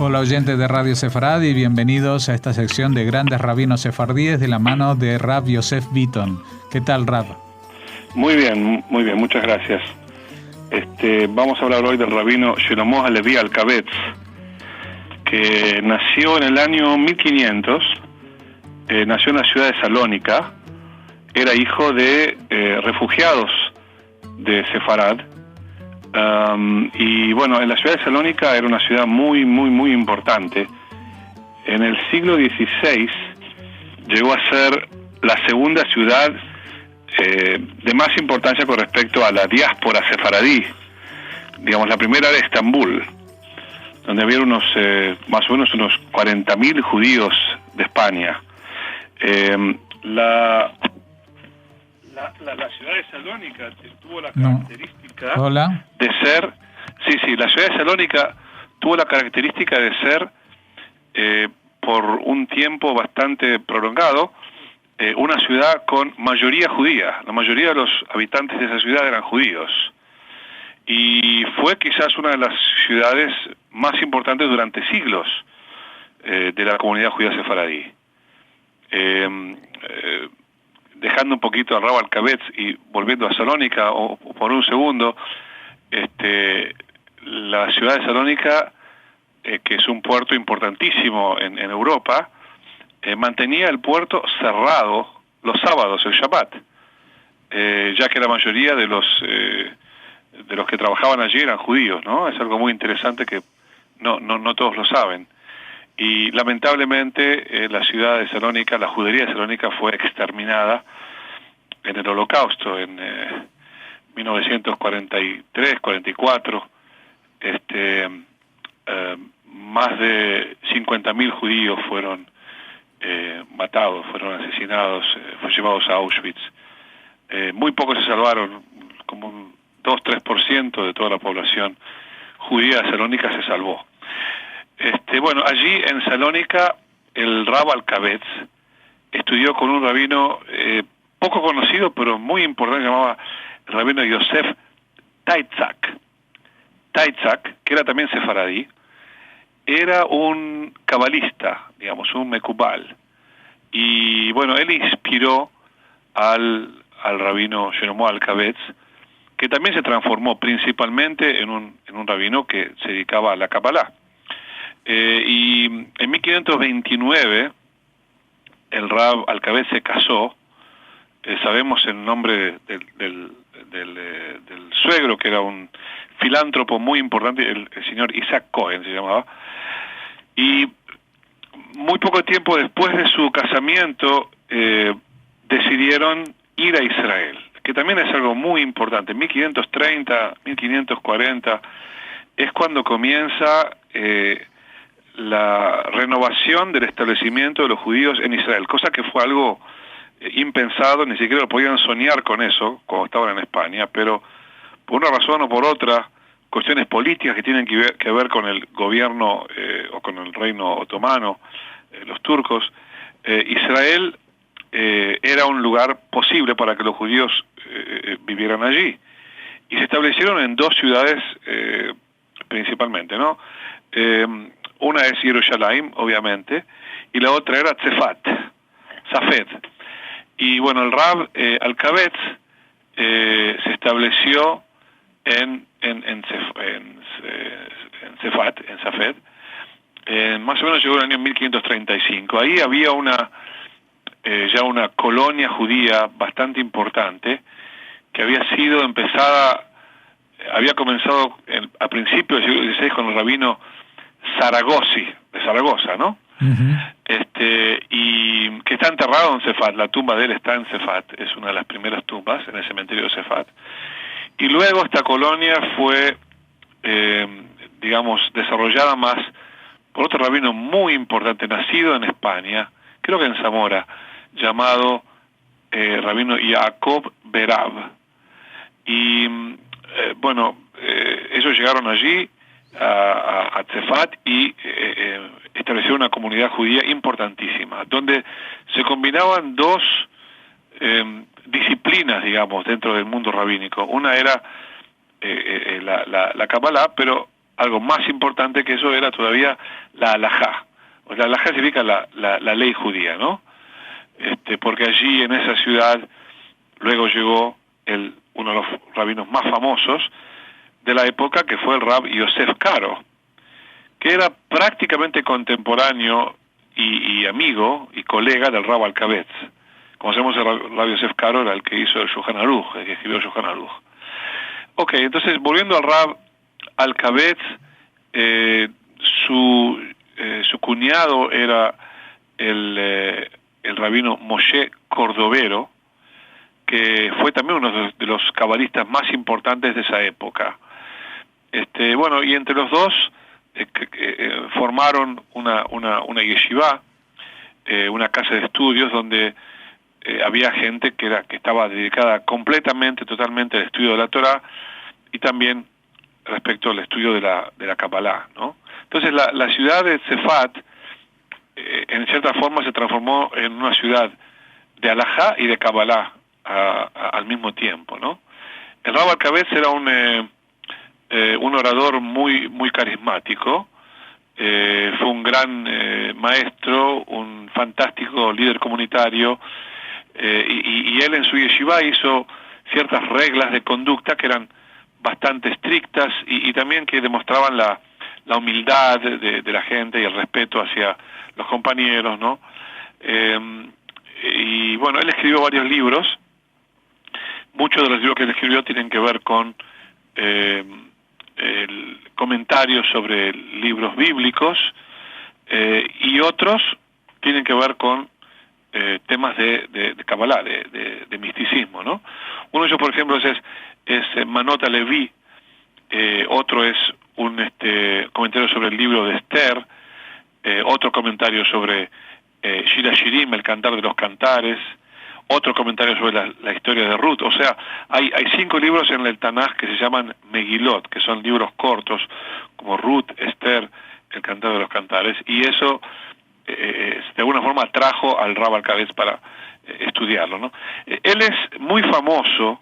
Hola oyentes de Radio Sefarad y bienvenidos a esta sección de grandes rabinos sefardíes de la mano de Rav Yosef Bitton. ¿Qué tal, Rav? Muy bien, muchas gracias. Vamos a hablar hoy del rabino Shlomo Halevi Alkabetz, que nació en el año 1500, nació en la ciudad de Salónica, era hijo de refugiados de Sefarad. Y bueno, en la ciudad de Salónica era una ciudad muy importante. En el siglo XVI llegó a ser la segunda ciudad de más importancia con respecto a la diáspora sefaradí. Digamos, la primera era Estambul, donde había más o menos unos 40.000 judíos de España. La ciudad de Salónica tuvo la característica de ser... Sí, la ciudad de Salónica tuvo la característica de ser, por un tiempo bastante prolongado, una ciudad con mayoría judía. La mayoría de los habitantes de esa ciudad eran judíos. Y fue quizás una de las ciudades más importantes durante siglos de la comunidad judía sefaradí. Dejando un poquito a Rav Alkabetz y volviendo a Salónica o por un segundo, la ciudad de Salónica, que es un puerto importantísimo en Europa, mantenía el puerto cerrado los sábados, el Shabbat, ya que la mayoría de los que trabajaban allí eran judíos, ¿no? Es algo muy interesante que no todos lo saben. Y lamentablemente la ciudad de Salónica, la judería de Salónica fue exterminada en el Holocausto, en 1943-44. Más de 50.000 judíos fueron matados, fueron asesinados, fueron llevados a Auschwitz. Muy pocos se salvaron, como un 2-3% de toda la población judía de Salónica se salvó. Bueno, allí en Salónica, el Rav Alkabetz estudió con un rabino poco conocido, pero muy importante, llamaba el rabino Yosef Taitzak, que era también sefaradí. Era un cabalista, digamos, un mekubal. Y bueno, él inspiró al rabino Shlomo Alkabetz, que también se transformó principalmente en un rabino que se dedicaba a la Kabbalah. Y en 1529 el Rav Alkabetz se casó. Sabemos el nombre del suegro, que era un filántropo muy importante, el señor Isaac Cohen se llamaba. Y muy poco tiempo después de su casamiento decidieron ir a Israel, que también es algo muy importante. 1530, 1540 es cuando comienza la renovación del establecimiento de los judíos en Israel, cosa que fue algo impensado, ni siquiera lo podían soñar con eso cuando estaban en España, pero por una razón o por otra, cuestiones políticas que tienen que ver con el gobierno o con el reino otomano, los turcos, Israel era un lugar posible para que los judíos vivieran allí. Y se establecieron en dos ciudades principalmente, ¿no? Una es Jerusalén, obviamente, y la otra era Safed. Y bueno, el Rav Alkabetz se estableció en Safed, más o menos llegó el año 1535. Ahí había ya una colonia judía bastante importante, que había comenzado a principios del siglo XVI con el rabino Zaragozi, de Zaragoza, ¿no? Uh-huh. Y que está enterrado en Sefat, la tumba de él está en Sefat, es una de las primeras tumbas en el cementerio de Sefat. Y luego esta colonia fue, desarrollada más por otro rabino muy importante, nacido en España, creo que en Zamora, llamado rabino Jacob Berab. Y ellos llegaron allí a Sefat y establecer una comunidad judía importantísima, donde se combinaban dos disciplinas, digamos, dentro del mundo rabínico. Una era la Kabbalah, pero algo más importante que eso era todavía la halajá. O sea, la halajá significa la ley judía, ¿no? Porque allí en esa ciudad luego llegó uno de los rabinos más famosos de la época, que fue el Rab Yosef Karo, que era prácticamente contemporáneo y amigo y colega del Rab Alkavetz. Como sabemos, el Rab Yosef Karo era el que hizo el Shulchan Aruch, el que escribió el Shulchan Aruch. Ok, entonces, volviendo al Rab Alkavetz, su cuñado era el rabino Moshe Cordovero, que fue también uno de los cabalistas más importantes de esa época. Bueno, y entre los dos formaron una yeshiva, una casa de estudios donde había gente que estaba dedicada completamente, totalmente al estudio de la Torá y también respecto al estudio de la Kabbalah, ¿no? Entonces la ciudad de Tzefat en cierta forma se transformó en una ciudad de halajá y de Kabbalah al mismo tiempo, ¿no? El Rab Alkavetz era un orador muy carismático, fue un gran maestro, un fantástico líder comunitario, y él en su yeshiva hizo ciertas reglas de conducta que eran bastante estrictas y también que demostraban la humildad de la gente y el respeto hacia los compañeros, ¿no? Y bueno, él escribió varios libros. Muchos de los libros que él escribió tienen que ver con comentarios sobre libros bíblicos, y otros tienen que ver con temas de Kabbalah, de misticismo, ¿no? Uno de ellos, por ejemplo, es Manot Levi, otro es un comentario sobre el libro de Esther, otro comentario sobre Shir HaShirim, el cantar de los cantares, otro comentario sobre la historia de Ruth. O sea, hay 5 libros en el Tanaj que se llaman Megilot, que son libros cortos, como Ruth, Esther, el cantar de los cantares, y eso de alguna forma atrajo al Rab Alkavetz para estudiarlo, ¿no? Él es muy famoso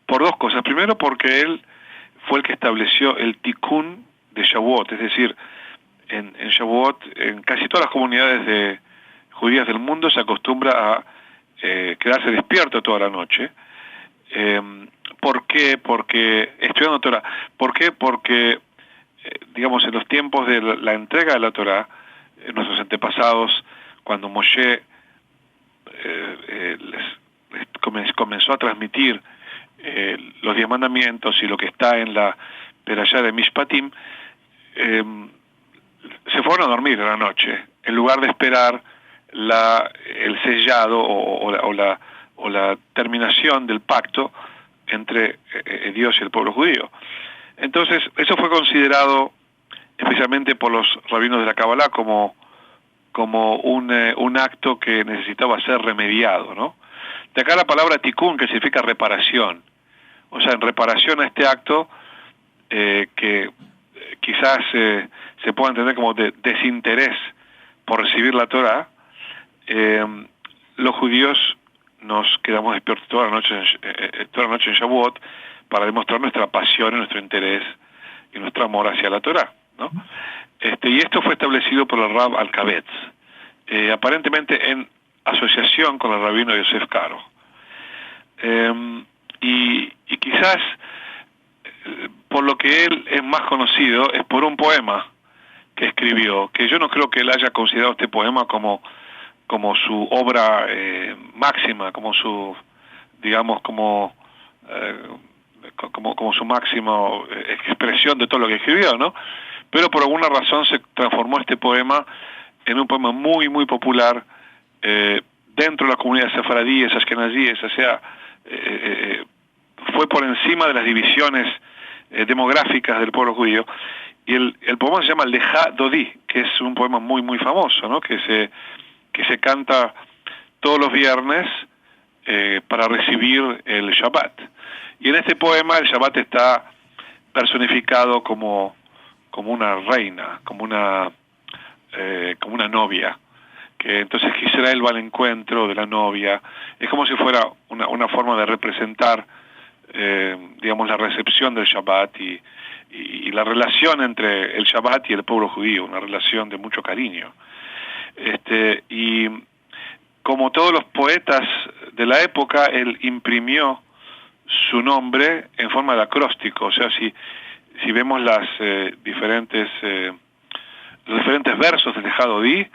por dos cosas. Primero, porque él fue el que estableció el Tikkun de Shavuot, es decir, en Shavuot, en casi todas las comunidades judías del mundo se acostumbra a quedarse despierto toda la noche. ¿Por qué? Porque estudiando Torah. ¿Por qué? Porque digamos, en los tiempos de la entrega de la Torah, nuestros antepasados, cuando Moshe comenzó a transmitir los 10 mandamientos y lo que está en la Perashá de Mishpatim, se fueron a dormir a la noche, en lugar de esperar el sellado o la terminación del pacto entre Dios y el pueblo judío. Entonces, eso fue considerado, especialmente por los rabinos de la Kabbalah, como un acto que necesitaba ser remediado, ¿no? De acá la palabra tikkun, que significa reparación. O sea, en reparación a este acto, que quizás se pueda entender como de desinterés por recibir la Torah, los judíos nos quedamos despiertos toda la noche en Shavuot para demostrar nuestra pasión y nuestro interés y nuestro amor hacia la Torah, ¿no? Y esto fue establecido por el Rab Alkavetz, aparentemente en asociación con el rabino Yosef Karo. Y quizás por lo que él es más conocido es por un poema que escribió, que yo no creo que él haya considerado este poema como su obra máxima, como su, digamos, como su máxima expresión de todo lo que escribió, ¿no? Pero por alguna razón se transformó este poema en un poema muy popular dentro de la comunidad sefaradíes, ashkenazíes, o sea, fue por encima de las divisiones demográficas del pueblo judío. Y el poema se llama Leja Dodi, que es un poema muy famoso, ¿no? Que se canta todos los viernes para recibir el Shabbat. Y en este poema el Shabbat está personificado como una reina, como una como una novia, que entonces Israel va al encuentro de la novia. Es como si fuera una forma de representar, digamos, la recepción del Shabbat y la relación entre el Shabbat y el pueblo judío, una relación de mucho cariño. Y como todos los poetas de la época, él imprimió su nombre en forma de acróstico. O sea, si vemos los diferentes versos del Lejadodí,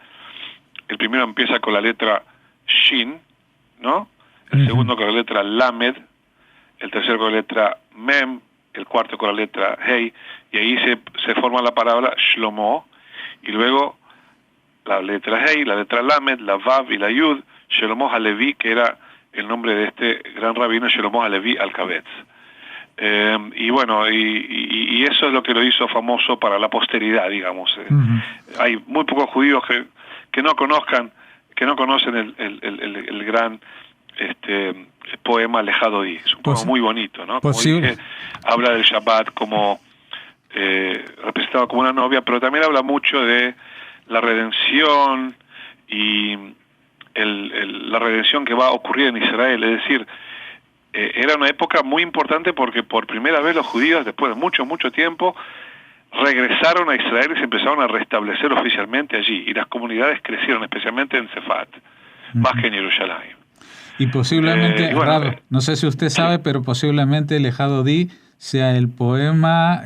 el primero empieza con la letra Shin, ¿no? El segundo con la letra Lamed, el tercero con la letra Mem, el cuarto con la letra Hei, y ahí se forma la palabra Shlomo, y luego la letra Hei, la letra Lamed, la Vav y la Yud, Shlomo Halevi, que era el nombre de este gran rabino Shlomo Halevi Alkabetz. Y bueno, y eso es lo que lo hizo famoso para la posteridad, digamos. Hay muy pocos judíos que no conocen el gran poema Lejadodí. Es un poema muy bonito, ¿no? Como dije, habla del Shabbat como representado como una novia, pero también habla mucho de la redención y la redención que va a ocurrir en Israel. Es decir, era una época muy importante porque por primera vez los judíos, después de mucho tiempo, regresaron a Israel y se empezaron a restablecer oficialmente allí, y las comunidades crecieron, especialmente en Sefat, más que en Jerusalén. Y posiblemente, no sé si usted sabe, pero posiblemente Lejadodí sea el poema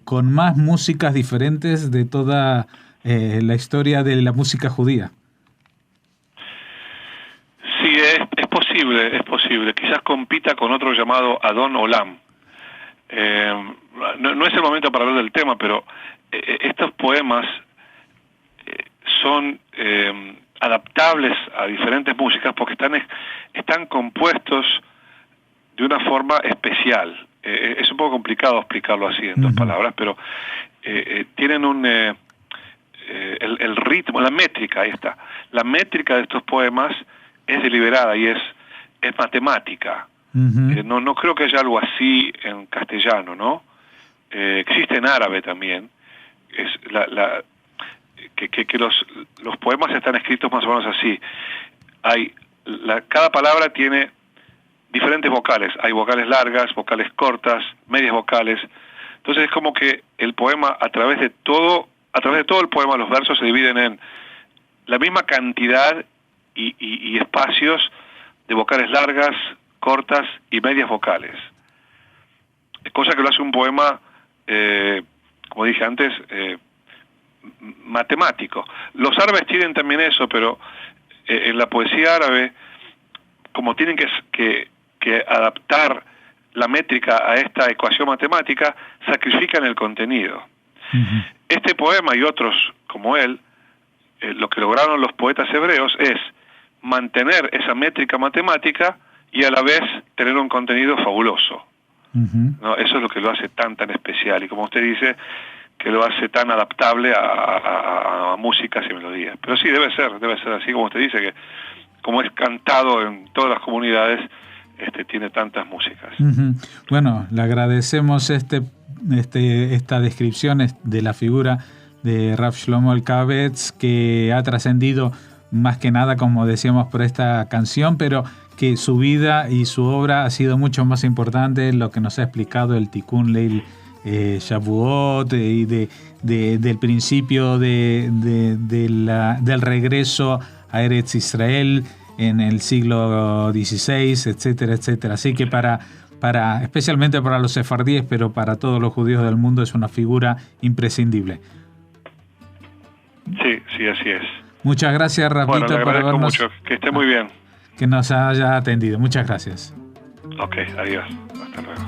con más músicas diferentes de toda la historia de la música judía. Sí, es posible. Quizás compita con otro llamado Adon Olam. No es el momento para hablar del tema, pero estos poemas son adaptables a diferentes músicas porque están compuestos de una forma especial. Es un poco complicado explicarlo así en dos palabras, pero tienen el ritmo, la métrica, ahí está. La métrica de estos poemas es deliberada y es matemática. No creo que haya algo así en castellano, ¿no? Existe en árabe también. Es que los poemas están escritos más o menos así. Cada palabra tiene diferentes vocales. Hay vocales largas, vocales cortas, medias vocales. Entonces es como que el poema, a través de todo el poema, los versos se dividen en la misma cantidad y espacios de vocales largas, cortas y medias vocales. Cosa que lo hace un poema, como dije antes, matemático. Los árabes tienen también eso, pero en la poesía árabe, como tienen que adaptar la métrica a esta ecuación matemática, sacrifican el contenido. Este poema y otros como él, lo que lograron los poetas hebreos es mantener esa métrica matemática y a la vez tener un contenido fabuloso. ¿No? Eso es lo que lo hace tan especial, y como usted dice, que lo hace tan adaptable a músicas y melodías. Pero sí, debe ser así como usted dice, que como es cantado en todas las comunidades, tiene tantas músicas. Bueno, le agradecemos esta descripción de la figura de Rav Shlomo Alkabetz, que ha trascendido más que nada, como decíamos, por esta canción, pero que su vida y su obra ha sido mucho más importante, lo que nos ha explicado el Tikkun Leil Shavuot, y del principio del regreso a Eretz Israel en el siglo XVI, etcétera, etcétera. Así que especialmente para los sefardíes, pero para todos los judíos del mundo, es una figura imprescindible. Sí, así es. Muchas gracias, Rafito, por habernos... mucho. Que esté muy bien. Que nos haya atendido. Muchas gracias. Ok, adiós. Hasta luego.